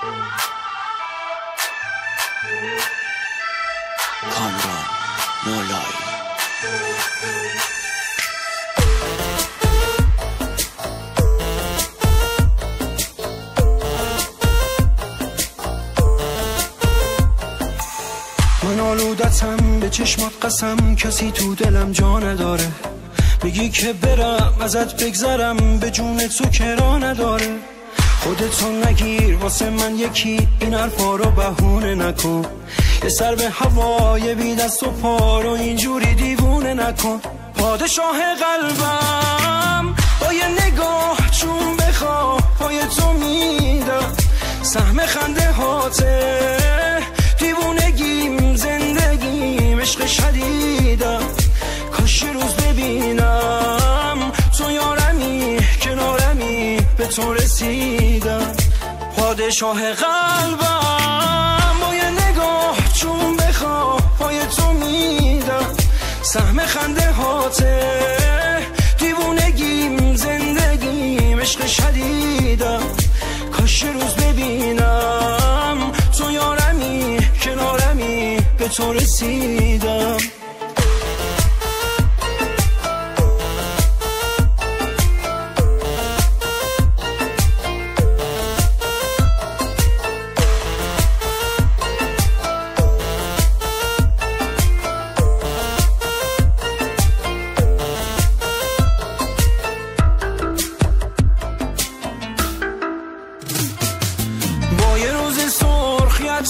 کامران نولایی. من آلودتم به چشمات قسم، کسی تو دلم جا نداره. میگی که برم ازت بگذرم، به جون تو کرا نداره. خودتو نگیر واسه من یکی، این حرفا رو بهونه نکن. یه سر به هوای بی دست و پا رو اینجوری دیوونه نکن. پادشاه قلبم با یه نگاه چون بخواه پای تو میدم. سهم خنده هاته دیوونگیم، زندگیم عشق شدیدم. کاش روز ببینم تو یارمی کنارمی، به تو رسیدم. پادشاه قلبم با یه نگاه چون بخواه پای تو میدم. سهم خنده هاته دیوونگیم، زندگیم عشق شدیدم. کاش روز ببینم تو یارمی کنارمی، به تو رسیدم.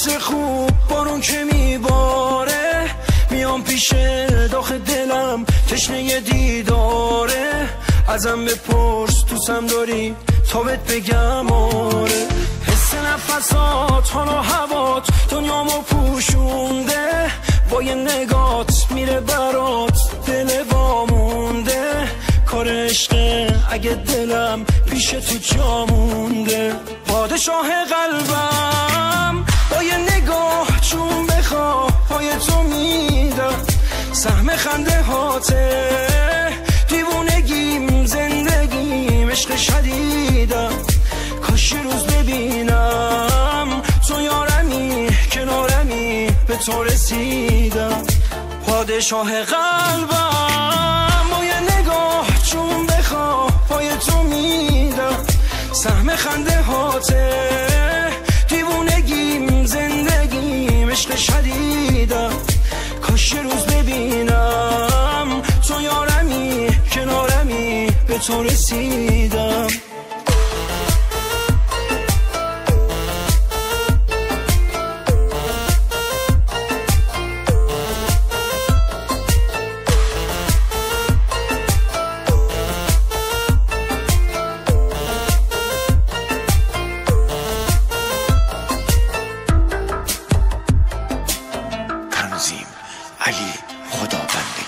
چه خوب بارون که میباره، میام پیش داخل دلم تشنه دیداره. ازم بپرس دوستم داری تا بهت بگم آره. حس نفسات حال و هوات دنیامو پوشونده، با یه نگات میره برات دل وامونده. کار عشقه اگه دلم پیش تو جا مونده. پادشاه قلبم با یه نگاه چون بخواه پای تو میدم. سهم خنده هاته دیوونگیم، زندگیم عشق شدیدم. کاش روز ببینم تو یارمی کنارمی، به تو رسیدم. پادشاه قلبم با یه نگاه چون بخواه پای تو میدم. سهم خنده هاته دیوونگیم، زندگیم عشق شدیدم. کاش روز ببینم تو یارمی کنارمی، به تو رسیدم. علی خدابنده.